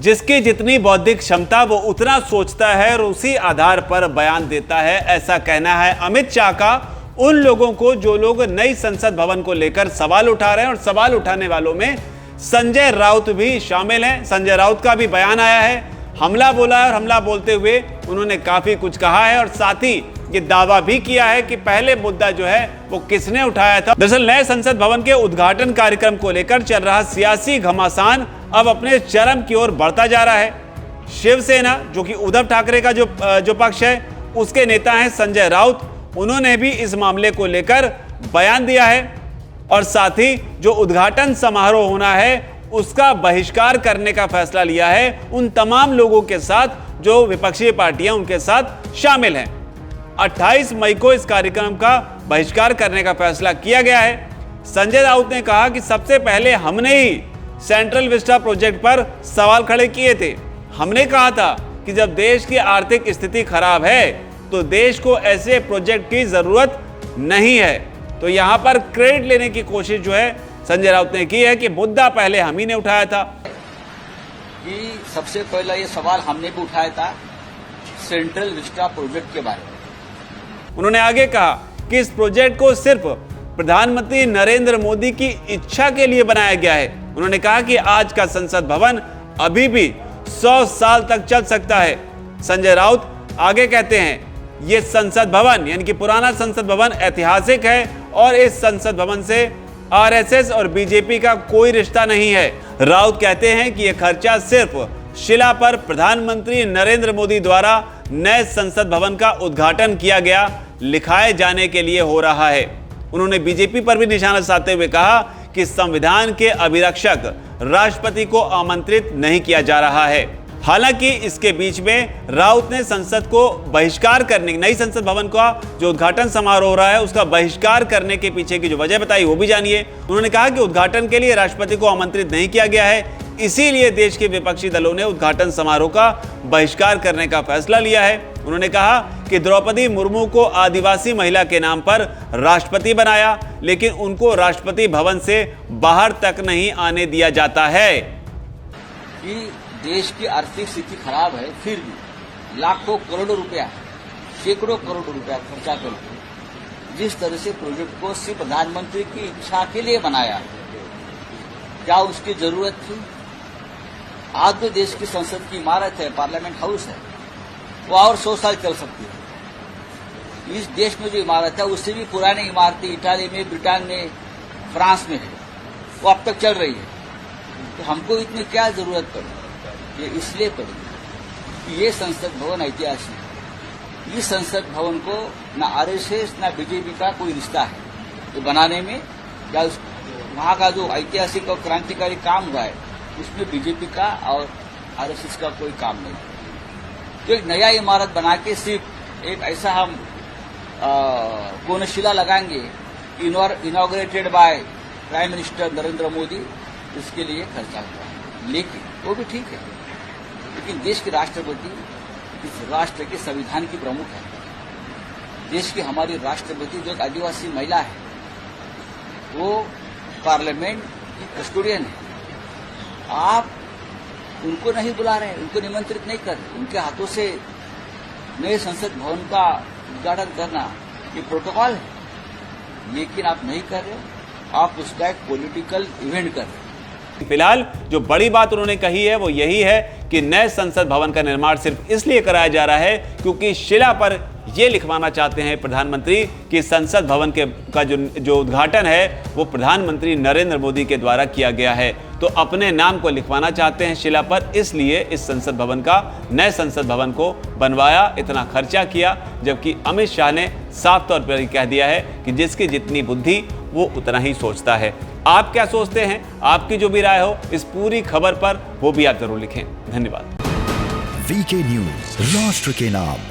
जिसकी जितनी बौद्धिक क्षमता वो उतना सोचता है और उसी आधार पर बयान देता है, ऐसा कहना है अमित शाह का उन लोगों को जो लोग नई संसद भवन को लेकर सवाल उठा रहे हैं। और सवाल उठाने वालों में संजय राउत भी शामिल हैं। संजय राउत का भी बयान आया है, हमला बोला है और हमला बोलते हुए उन्होंने काफी कुछ कहा है और साथ ही ये दावा भी किया है कि पहले मुद्दा जो है वो किसने उठाया था। दरअसल नए संसद भवन के उद्घाटन कार्यक्रम को लेकर चल रहा सियासी घमासान अब अपने चरम की ओर बढ़ता जा रहा है। शिवसेना जो कि उद्धव ठाकरे का जो पक्ष है उसके नेता हैं संजय राउत, उन्होंने भी इस मामले को लेकर बयान दिया है और साथ ही जो उद्घाटन समारोह होना है उसका बहिष्कार करने का फैसला लिया है उन तमाम लोगों के साथ जो विपक्षी पार्टियां उनके साथ शामिल हैं। 28 मई को इस कार्यक्रम का बहिष्कार करने का फैसला किया गया है। संजय राउत ने कहा कि सबसे पहले हमने ही सेंट्रल विस्टा प्रोजेक्ट पर सवाल खड़े किए थे। हमने कहा था कि जब देश की आर्थिक स्थिति खराब है तो देश को ऐसे प्रोजेक्ट की जरूरत नहीं है। तो यहां पर क्रेडिट लेने की कोशिश जो है संजय राउत ने की है कि मुद्दा पहले हम ही ने उठाया था। कि सबसे पहला ये सवाल हमने भी उठाया था सेंट्रल विस्टा प्रोजेक्ट के बारे में। उन्होंने आगे कहा कि इस प्रोजेक्ट को सिर्फ प्रधानमंत्री नरेंद्र मोदी की इच्छा के लिए बनाया गया है। उन्होंने कहा कि आज का संसद भवन अभी भी 100 साल तक चल सकता है। संजय राउत आगे कहते हैं ये संसद भवन यानी कि पुराना संसद भवन ऐतिहासिक है और इस संसद भवन से आरएसएस और बीजेपी का कोई रिश्ता नहीं है। राउत कहते हैं कि यह खर्चा सिर्फ शिला पर प्रधानमंत्री नरेंद्र मोदी द्वारा नए संसद भवन का उद्घाटन किया गया लिखाए जाने के लिए हो रहा है। उन्होंने बीजेपी पर भी निशाना साधते हुए कहा कि संविधान के अभिरक्षक राष्ट्रपति को आमंत्रित नहीं किया जा रहा है। हालांकि इसके बीच में राउत ने संसद को बहिष्कार करने, नई संसद भवन का जो उद्घाटन समारोह हो रहा है उसका बहिष्कार करने के पीछे की जो वजह बताई वो भी जानिए। उन्होंने कहा कि उद्घाटन के लिए राष्ट्रपति को आमंत्रित नहीं किया गया है, इसीलिए देश के विपक्षी दलों ने उद्घाटन समारोह का बहिष्कार करने का फैसला लिया है। उन्होंने कहा कि द्रौपदी मुर्मू को आदिवासी महिला के नाम पर राष्ट्रपति बनाया, लेकिन उनको राष्ट्रपति भवन से बाहर तक नहीं आने दिया जाता है। कि देश की आर्थिक स्थिति खराब है, फिर भी लाखों करोड़ों रुपया, सैकड़ों करोड़ रुपया खर्चा करके जिस तरह से प्रोजेक्ट को सिर्फ प्रधानमंत्री की इच्छा के लिए बनाया, क्या उसकी जरूरत थी? आज जो देश की संसद की इमारत है, पार्लियामेंट हाउस है, वो और 100 साल चल सकती है। इस देश में जो इमारत है उससे भी पुरानी इमारतें इटाली में, ब्रिटेन में, फ्रांस में है, वो अब तक चल रही है। तो हमको इतनी क्या जरूरत पड़ी? ये इसलिए पड़ी कि ये संसद भवन ऐतिहासिक है। इस संसद भवन को न आरएसएस न बीजेपी का कोई रिश्ता है तो बनाने में, या वहां का जो ऐतिहासिक और क्रांतिकारी काम हुआ है उसमें बीजेपी का और आरएसएस का कोई काम नहीं। तो एक नया इमारत बना के सिर्फ एक ऐसा हम कोनशिला लगाएंगे inaugurated by prime minister Narendra Modi, इसके लिए खर्चा हुआ है। लेकिन वो भी ठीक है, लेकिन देश के राष्ट्रपति इस राष्ट्र के संविधान की प्रमुख है। देश की हमारी राष्ट्रपति जो एक आदिवासी महिला है, वो पार्लियामेंट की कस्टोडियन है। आप उनको नहीं बुला रहे, उनको निमंत्रित नहीं कर रहे, उनके हाथों से नए संसद भवन का उद्घाटन करना ये प्रोटोकॉल है, लेकिन आप नहीं कर रहे, आप उसका एक पॉलिटिकल इवेंट कर रहे हैं। फिलहाल जो बड़ी बात उन्होंने कही है वो यही है कि नए संसद भवन का निर्माण सिर्फ इसलिए कराया जा रहा है क्योंकि शिला पर यह लिखवाना चाहते हैं प्रधानमंत्री कि संसद भवन का जो उद्घाटन है वो प्रधानमंत्री नरेंद्र मोदी के द्वारा किया गया है। तो अपने नाम को लिखवाना चाहते हैं शिला पर, इसलिए इस संसद भवन का, नए संसद भवन को बनवाया, इतना खर्चा किया। जबकि अमित शाह ने साफ तौर पर कह दिया है कि जिसकी जितनी बुद्धि वो उतना ही सोचता है। आप क्या सोचते हैं? आपकी जो भी राय हो इस पूरी खबर पर वो भी आप जरूर लिखें। धन्यवाद। वीके न्यूज, राष्ट्र के नाम।